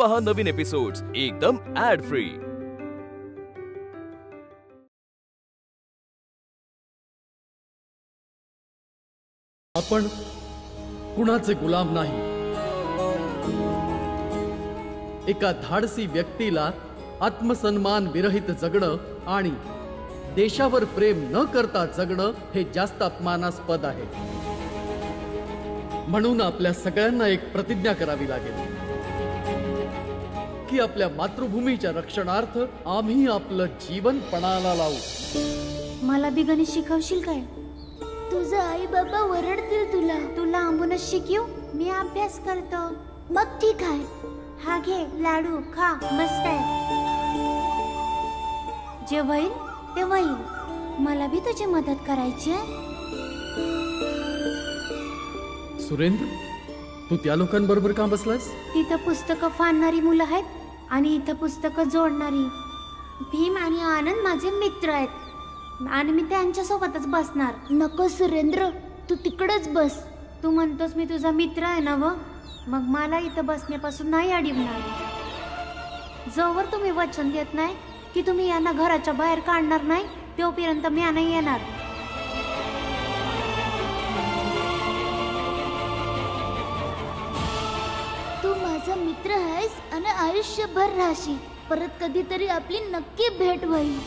पहा नवीन एपिसोड्स एकदम add free. आपण कुणाचे गुलाम नाही। एका धाडसी व्यक्तीला आत्मसन्मान विरहित जगणं आणि देशावर प्रेम न करता जगणं हे जास्त अपमानास्पद आहे। म्हणून आपल्या सगळ्यांना एक प्रतिज्ञा करावी लागेल की आपल्या मातृभूमीच्या रक्षणार्थ आम्ही आपलं जीवन पणाला लावू। मला बी गणित शिकवशील काय? तुझं आई बाबा ओरडतील तुला। तुला आंबूनच शिकवू, मी अभ्यास करतो। मग ठीक आहे, हा घे लाडू खा, मस्त आहे। जे होईल ते होईल, मला बी तुझी मदत करायची आहे। सुरेंद्र, तू त्या लोकांबरोबर का बसलास? तिथं पुस्तकं फाडणारी मुलं आहेत आणि इथं पुस्तकं जोडणारी। भीम आणि आनंद माझे मित्र आहेत आणि मी त्यांच्या सोबतच बसणार। नको सुरेंद्र, तू तिकडेच बस। तू म्हणतोस मी तुझा मित्र आहे ना व, मग मला इथं बसण्यापासून नाही अडवणार। जोवर तुम्ही वचन देत नाही की तुम्ही यांना घराच्या बाहेर काढणार नाही, तोपर्यंत मी नाही येणार। तू माझा मित्र आहेस आणि आयुष्यभर राहशील। परत कधीतरी आपली नक्की भेट होईल।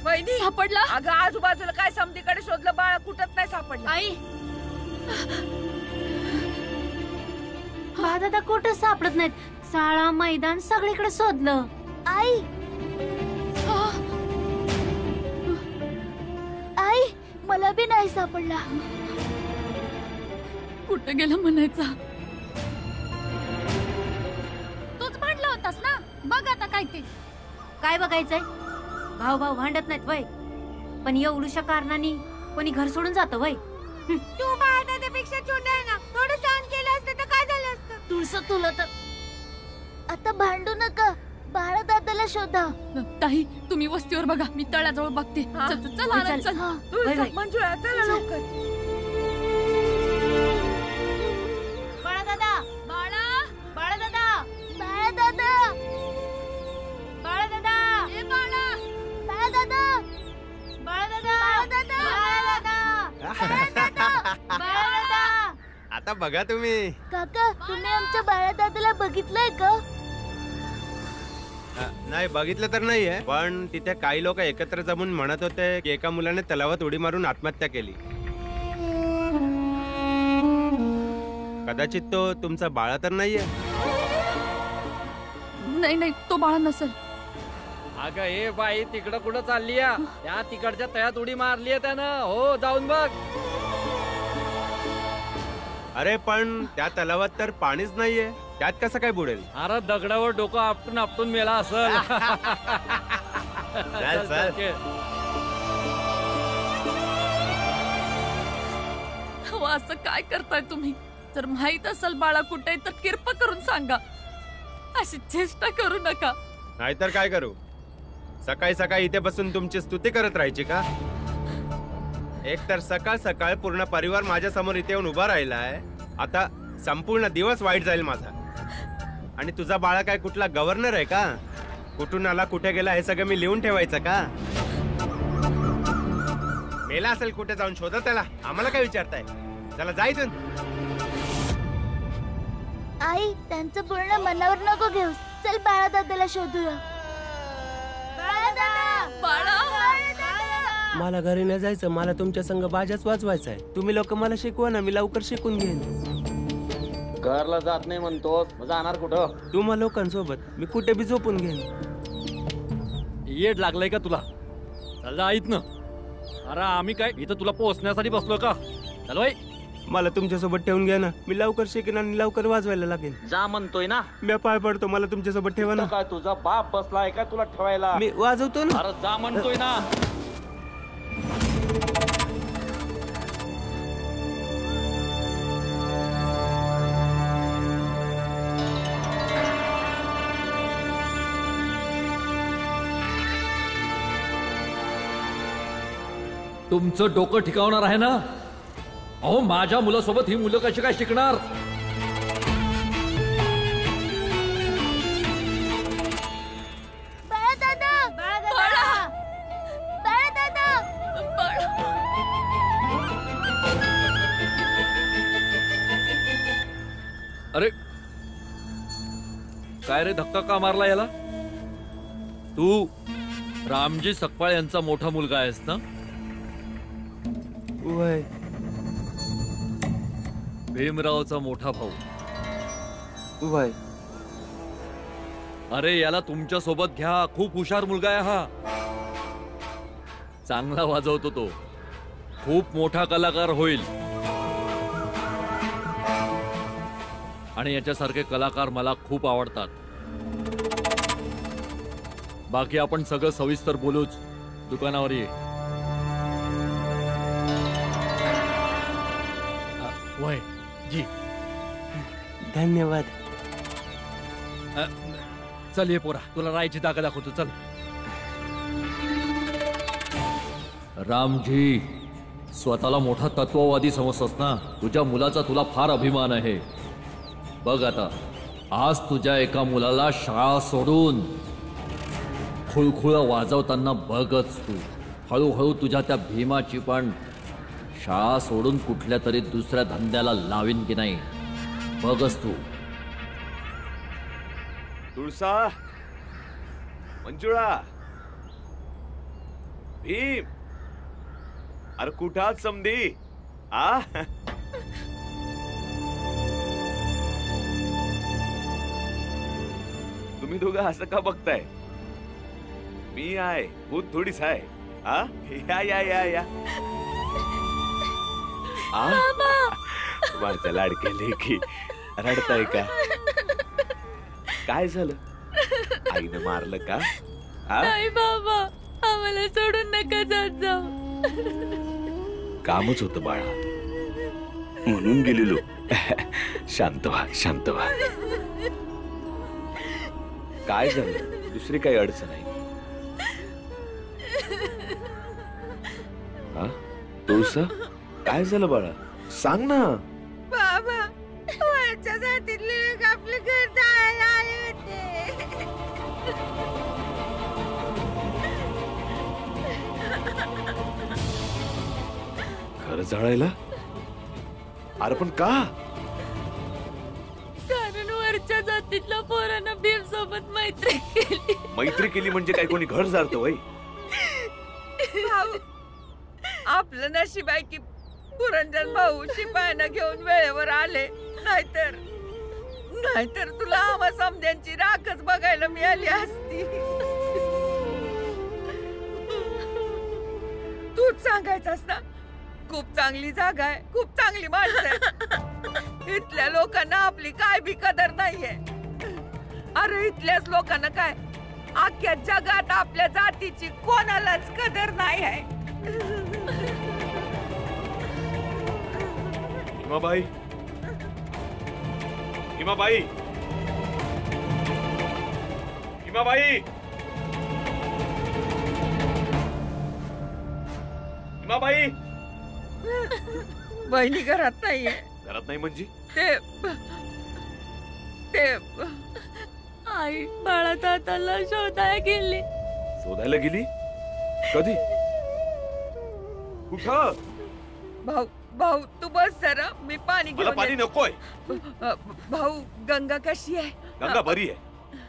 वैदी सापडला? अगं आजूबाजूला काय समधीकडे शोधलं, बाळा कुठंच नाही सापडलं। आई, दादा कुठं सापडत नाहीत, शाळा मैदान सगळीकडे शोधलं। आई, आई मला बी नाही सापडला। कुठे गेलं म्हणायचा? तूच म्हटलं होतास ना, बघ आता काय ते। काय बघायचंय? भाऊ भाऊ भांडत नाहीत वय, पण एवढूशा कारणाने कोणी घर सोडून जातं वय? तू बाळदादापेक्षा छोटा आहे ना, थोडं सहन केलं असतं तर काय झालं असतं? तुळस तुला तर आता भांडू नका, बाळदादाला शोधा। ताई, तुम्ही वस्तीवर बघा, मी तळ्याजवळ बघते। चल आनंद, चल। मंजुळा चला लवकर। बाळदादा, बाळा, बाळदादा, बाळदादा, बाळदादा, ए बाळा, बाळदादा, बाळदादा, बाळदादा। आता बघा तुम्ही। काका, तुम्ही आमच्या बाळदादाला बघितलंय का? नाही बघितलं तर नाहीये, पण तिथे काही लोक एकत्र जमून म्हणत होते की एका मुलाने तलावात उडी मारून आत्महत्या केली। कदाचित तो तुमचा बाळा तर नाहीये? नाही, तो बाळा नसेल। अगं ए बाई, तिकडं कुठं चालली या? त्या तिकडच्या तळ्यात उडी मारली त्यानं, हो जाऊन बघ। अरे पण त्या तलावात तर पाणीच नाहीये, त्यात कसं काय बुडेल? अरे दगडावर डोकं आपटून आपटून मेला असल। चल, चल. असं काय करताय तुम्ही? जर माहित असेल बाळा कुठे तर कृपा करून सांगा, अशी चेष्टा करू नका। नाहीतर काय करू? सकाळी सकाळी इथे बसून तुमची स्तुती करत राहायची का? एक तर सकाळ सकाळ पूर्ण परिवार माझ्या समोर इथे येऊन उभा राहिला आहे, आता संपूर्ण दिवस वाईट जाईल माझा। आणि तुझा बाळा काय कुठला गव्हर्नर आहे का? कुठून आला कुठे गेला हे सगळं मी लिहून ठेवायचं का? मेला असेल कुठे, जाऊन शोधा त्याला, आम्हाला काय विचारताय? चला जा इथून। आई, त्यांचं बोलणं मनावर नको घेऊ, चल बाळदादाला शोधूया। बाळा, मला घरी नाही जायचं, मला तुमच्या संग बाजाच वाजवायचा आहे। तुम्ही लोक मला शिकवा ना, मी लवकर शिकून घेईन। घरला जात नाही म्हणतो, जाणार कुठं? तुम्हा लोकांसोबत मी कुठे बी झोपून घेईन। येड लागलंय का तुला? चल जा इथनं। अरे आम्ही काय इथं तुला पोहोचण्यासाठी बसलो का? चल बाई, मला तुमच्यासोबत ठेवून घ्या ना. मी लवकर शिकेन आणि लवकर वाजवायला लागेन. जा म्हणतोय ना. मी पाय पडतो, मला तुमच्यासोबत ठेवा ना. काय तुझा बाप बसलाय का तुला ठेवायला? मी वाजवतो ना. अरे जा म्हणतोय ना. तुमचं डोकं ठिकावणार आहे ना? अहो, माझ्या मुलासोबत ही मुलं कशी काय शिकणार? अरे काय रे, धक्का का मारला याला? तू रामजी सकपाळ यांचा मोठा मुलगा आहेस ना? वय. भीमरावचा मोठा भाऊ. वय. अरे याला तुमच्या सोबत घ्या, खूप हुशार मुलगा आहे हा. चांगला वाजवतो तो, खूप मोठा कलाकार होईल. आणि याच्यासारखे कलाकार मला खूप आवडतात. बाकी आपण सगळं सविस्तर बोलूच. दुकानावर ये. वय जी. धन्यवाद. चल ये पोरा, तुला राहायची जागा दाखवतो. चल. रामजी, स्वतःला मोठा तत्ववादी समजतोस ना? तुझ्या मुलाचा तुला फार अभिमान आहे. बघ आता, आज तुझ्या एका मुलाला शाळा सोडून खुळखुळा वाजवताना बघच तू. हळूहळू तुझ्या त्या भीमाची पण शाळा सोडून कुठल्या तरी दुसऱ्या धंद्याला लावीन की नाही, बघच तू. तुळसा, मंजुळा, भीम, अरे कुठात समधी? आ तुम्ही दोघं असं का बघताय? मी आहे, भूत थोडीच आहे. आ या या या या. माझ्या लाडक्या लेकी रडताय का? काय झालं? आईनं मारलं का? नाही बाबा, आम्हाला सोडून नका जात जाऊ. कामच होतं बाळा, म्हणून गेलेलो. शांत व्हा, शांत व्हा. काय झालं? दुसरी काही अडचण आहे? तुळसा, काय झालं बाळा? सांग ना. बाबा, वरच्या जातीतले लोक आपले घर जाळायला आले होते. घर जाळायला? अरे पण का? कारण वरच्या जातीतल्या पोरांना भीम सोबत मैत्री केली. मैत्री केली म्हणजे काय कोणी घर जाळतं वय? आपलं नशीब आहे की पुरंजन भाऊ शिपायांना घेऊन वेळेवर आले. नाहीतर तुला आम्हा समध्यांची राखच बघायला मिळाली असती. तूच सांगायचास ना, खूप चांगली जागा आहे, खूप चांगली माणसं आहे. इथल्या लोकांना आपली काय बी कदर नाहीये. अरे इथल्याच लोकांना काय, अख्ख्या जगात आपल्या जातीची कोणालाच कदर नाही आहे. हिमाबाई, हिमाबाई, हिमाबाई, हिमाबाई. बहिणी घरात नाहीये. घरात नाही म्हणजे? ते आई बाळाचा हाताला शोधायला गेली. शोधायला गेली? कधी? कुठं? भाऊ तू बस जरा, मी पाणी मला घेऊन पाणी येते. नकोय. भाऊ, गंगा कशी आहे? गंगा बरी आहे.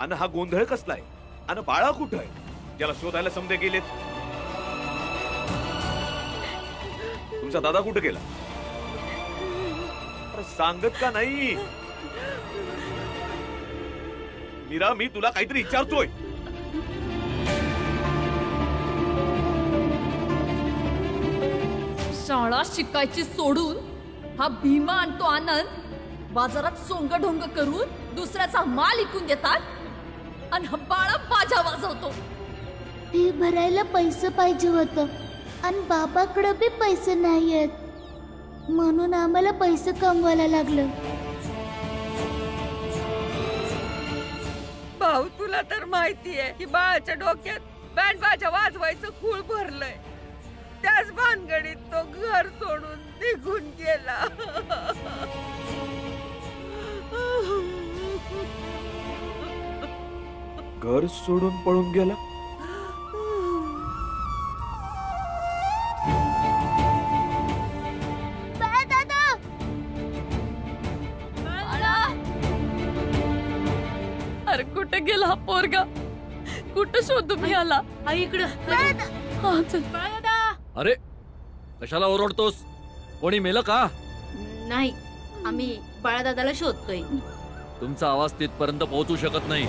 आणि हा गोंधळ कसलाय? आणि बाळा कुठं आहे? ज्याला शोधायला समजे गेलेत. तुमचा दादा कुठे गेला? अरे सांगत का नाही? मीरा, मी तुला काहीतरी विचारतोय. शाळा शिकायची सोडून हा भीमा आणि तो आनंद बाजारात सोंगढोंग करून दुसऱ्याचा माल विकून देतात आणि हा बाळा बाजा वाजवतो. फी भरायला पैसे पाहिजे होतं आणि बाबाकडे बी पैसे नाहीयेत, म्हणून आम्हाला पैसे कमवायला लागलं. भाऊ तुला तर माहिती आहे की बाळाच्या डोक्यात बँड बाजा वाजवायचं खूळ भरलंय. त्याच भानगडीत तो घर सोडून निघून गेला. घर सोडून पळून गेला. अरे कुठे गेला हा पोरगा? कुठं शोधू मी आला? इकडं. हा चल. अरे कशाला ओरडतोस? कोणी मेलं का? नाही, आम्ही बाळादादाला शोधतोय. तुमचा आवाज तिथपर्यंत पोहोचू शकत नाही.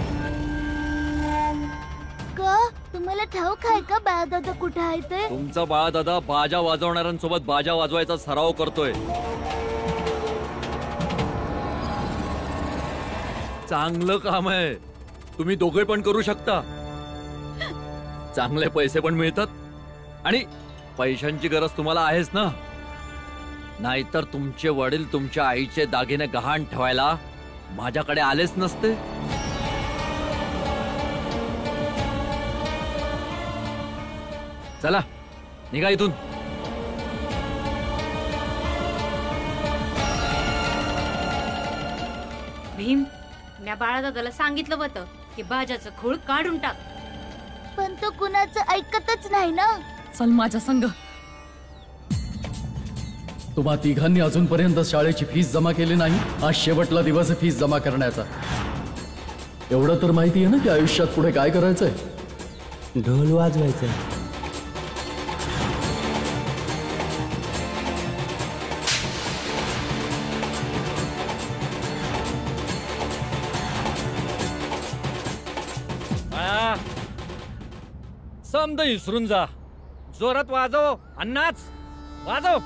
का तुम्हाला ठाऊक आहे का बाळादादा कुठे आहे ते? तुमचा बाळादादा बाजा वाजवणाऱ्यांसोबत बाजा वाजवायचा सराव करतोय. चांगलं काम आहे. तुम्ही दोघे पण करू शकता. चांगले पैसे पण मिळतात आणि पैशांची गरज तुम्हाला आहेच ना. नाहीतर तुमचे वडील तुमच्या आईचे दागिने गहाण ठेवायला माझ्याकडे आलेच नसते. चला निघा इथून. भीम, मी बाळादादाला सांगितलं होतं की बाजाचं खूळ काढून टाक, पण तो कुणाचं ऐकतच नाही ना. चल माझ्या संग. तुम्हा तिघांनी अजूनपर्यंत शाळेची फीस जमा केली नाही. आज शेवटला दिवस आहे फीस जमा करण्याचा. एवढं तर माहिती आहे ना की आयुष्यात पुढे काय करायचंय? ढोल वाजवायचा. समद विसरून जा. जोरात वाजव. अन्नाच वाजव.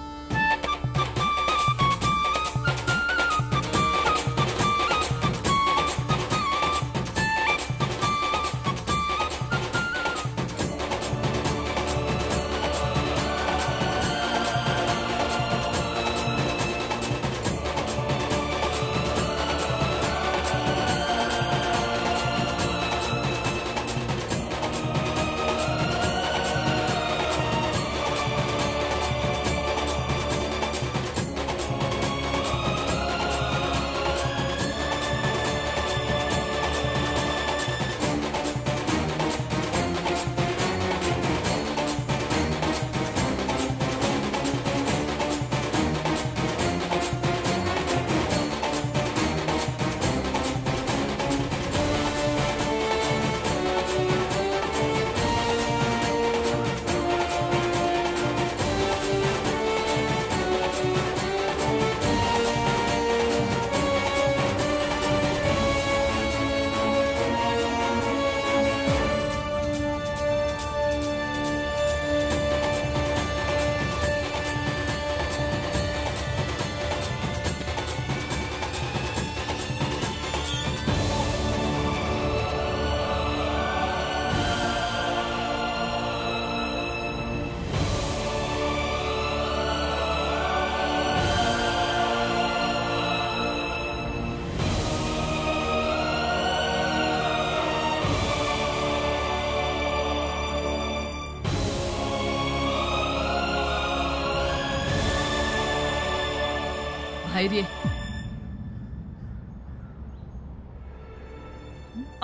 बाहेर ये.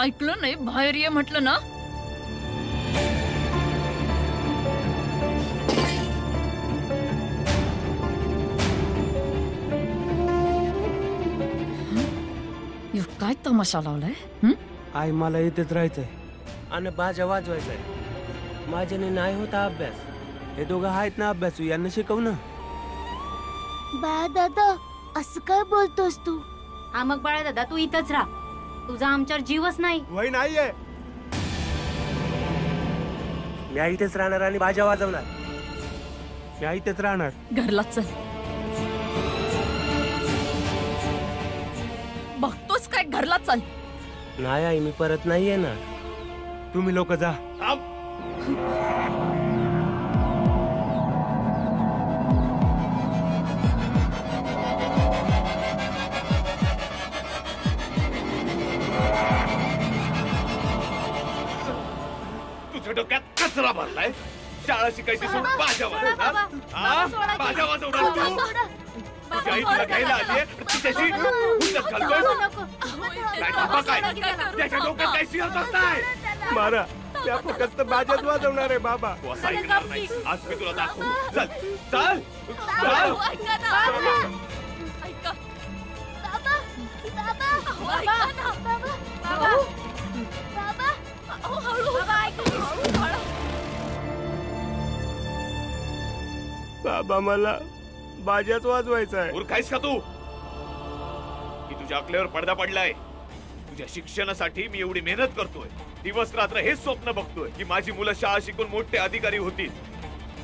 ऐकलं नाही? बाहेर ये म्हटलं ना. काय तमाशा लावलाय? आई मला इथेच राहायचंय आणि बाजा वाजवायचाय. माझ्याने नाही होता अभ्यास. हे दोघं आहेत ना अभ्यासू, यांना शिकव ना. बाळादादा असं काय बोलतोस तू? हा मग बाळादादा तू इथंच राहा. तुझा आमच्यावर जीवच नाही. वय नाहीये. मी इथेच राहणार आणि बाजा वाजवणार. मी इथेच राहणार. घरला चल. चल. नाही आई, मी परत नाही येणार. तुम्ही लोक जा. तुझ्या डोक्यात कचरा भरलाय. शाळा शिकायची सोडून बाजा वाजवणार. बाजा वाजवणार तू. तुझी आई तुला घ्यायला आली तिच्याशी हुज्जत घालतोय. काय बाबा काय त्याच्या डोक्यात काय शिरत असताय. मारा, त्या फक्त बाजाच वाजवणार आहे बाबा. तू असं ऐकणार नाही. आज मी तुला दाखवू. चल चल चल. ऐका ना. ऐका. बाबा मला बाजाच वाजवायचा आहे. मूर्खायस का तू? की तुझ्या अकलेवर पडदा पडलाय. तुझ्या शिक्षणासाठी मी एवढी मेहनत करतोय. दिवस रात्र हेच स्वप्न बघतोय की माझी मुलं शाळा शिकून मोठे अधिकारी होतील.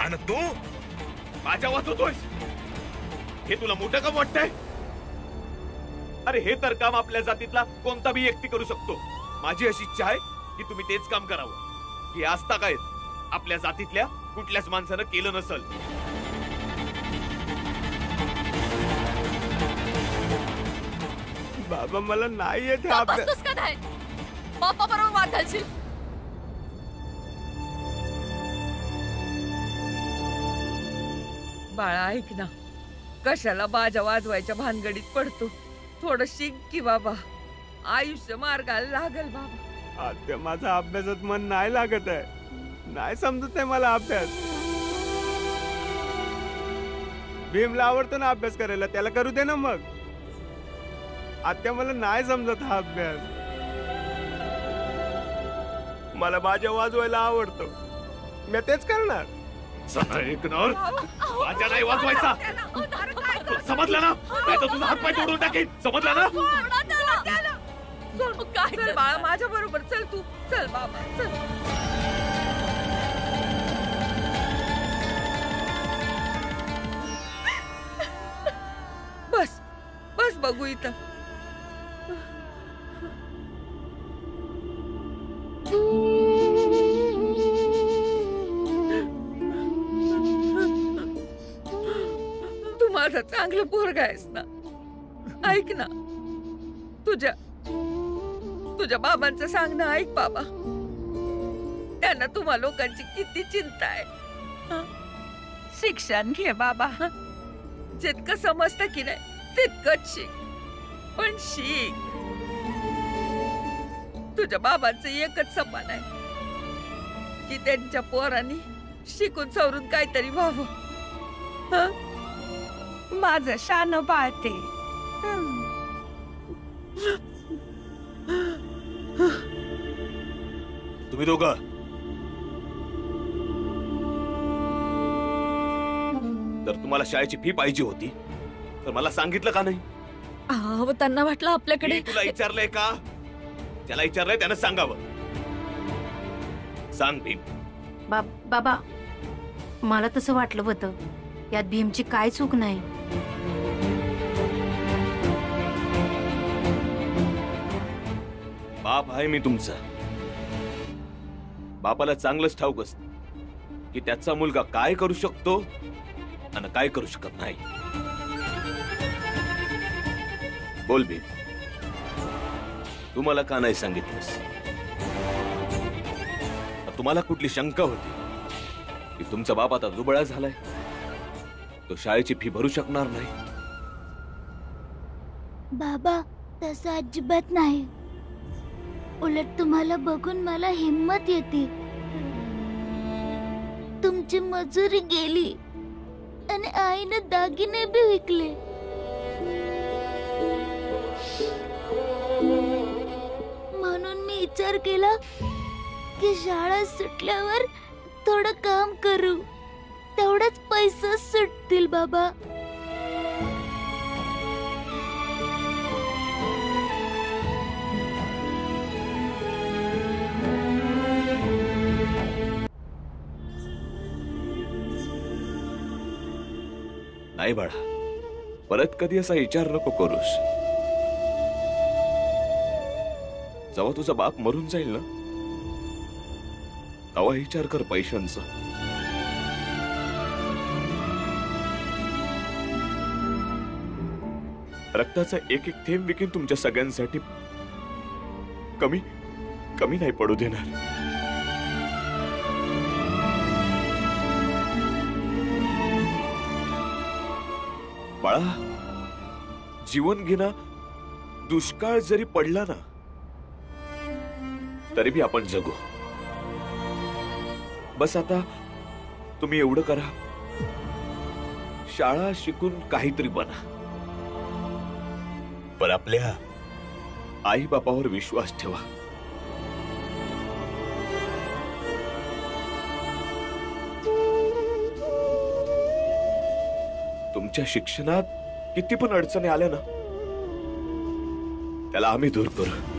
आणि तू बाजा वाजवतोयस. हे तुला मोठं काम वाटतंय? अरे हे तर काम आपल्या जातीतला कोणता बी व्यक्ती करू शकतो. माझी अशी इच्छा आहे की तुम्ही तेच काम करावं. की आस्था काय आपल्या जातीतल्या कुठल्याच माणसानं केलं नसल. बाबा मला नाही येत का बसतोस का नाही? बाप्पा बरोबर वाद घालशील. बाळा ऐक ना, कशाला बाजा वाजवायच्या भानगडीत पडतो. थोडं शिक की बाबा. आयुष्य मार्गाला लागल बाबा. आता माझा अभ्यासात मन नाही लागत आहे. नाही समजत आहे मला अभ्यास. भीमला आवडतो ना अभ्यास करायला, त्याला करू दे ना मग. आता मला नाही समजत हा अभ्यास. मला बाजा वाजवायला आवडतो. मी तेच करणार. ऐकणार बाजा नाही वाजवायचा. समजलं ना? नाही तर तुझा हात पाय तोडून टाकेन. समजलं ना? चल बाळा माझ्या बरोबर चल. तू चल बाबा चल. बस बस बघू इथं. तू माझा चांगलं पोरगा आहेस ना. ऐक ना, तुझ्या बाबांचं सांगणं ऐक बाबा. त्यांना तुम्हा लोकांची किती चिंता आहे. शिक्षण घे बाबा. जितकं समजतं की नाही तितकंच शिक. पण शिक. तुझ्या बाबांचं एकच सपन आहे की त्यांच्या पोरांनी शिकून सवरून काहीतरी व्हावं. माझं शान बाळते. तुम्ही दोघं तर तुम्हाला शाळेची फी पाहिजे होती तर मला सांगितलं का नाही? अहो त्यांना वाटलं आपल्याकडे. मी तुला विचारलंय का? ज्याला विचारलंय त्यानं सांगावं. सांग भीम. बाबा मला तसं वाटलं होतं. यात भीमची काय चूक नाही. बाप आहे मी तुमचा. बापाला चांगलंच ठाऊक असतं की त्याचा मुलगा काय करू शकतो आणि काय करू शकत नाही. बोल भीम, तुम्हाला का नाही सांगितलंस? तुम्हाला कुठली शंका होती की तुमचा बाप आता दुबळा झालाय, तो शाळेची फी भरू शकणार नाही? बाबा तसं अजिबात नाही. उलट तुम्हाला बघून मला हिम्मत येते. तुमची मजुरी गेली आणि आईने दागिने बी विकले. म्हणून मी विचार केला की शाळा सुटल्यावर थोडं काम करू. तेवढाच पैसे सुटतील बाबा. नाही बाळा, परत कधी असा विचार नको करूस. जेव्हा तुझा बाप मरून जाईल ना, तेव्हा विचार कर पैशांचा. रक्ताचा एक एक थेंब विकीन तुमच्या सगळ्यांसाठी कमी कमी नाही पडू देणार. बाळा, जीवन घेणं दुष्काळ जरी पडला ना, तरी बी आपण जगू. बस आता तुम्ही एवढं करा, शाळा शिकून काहीतरी बना, पण आपल्या आई बापावर विश्वास ठेवा. तुमच्या शिक्षणात किती पण अडचणी आल्या ना, त्याला आम्ही दूर करू.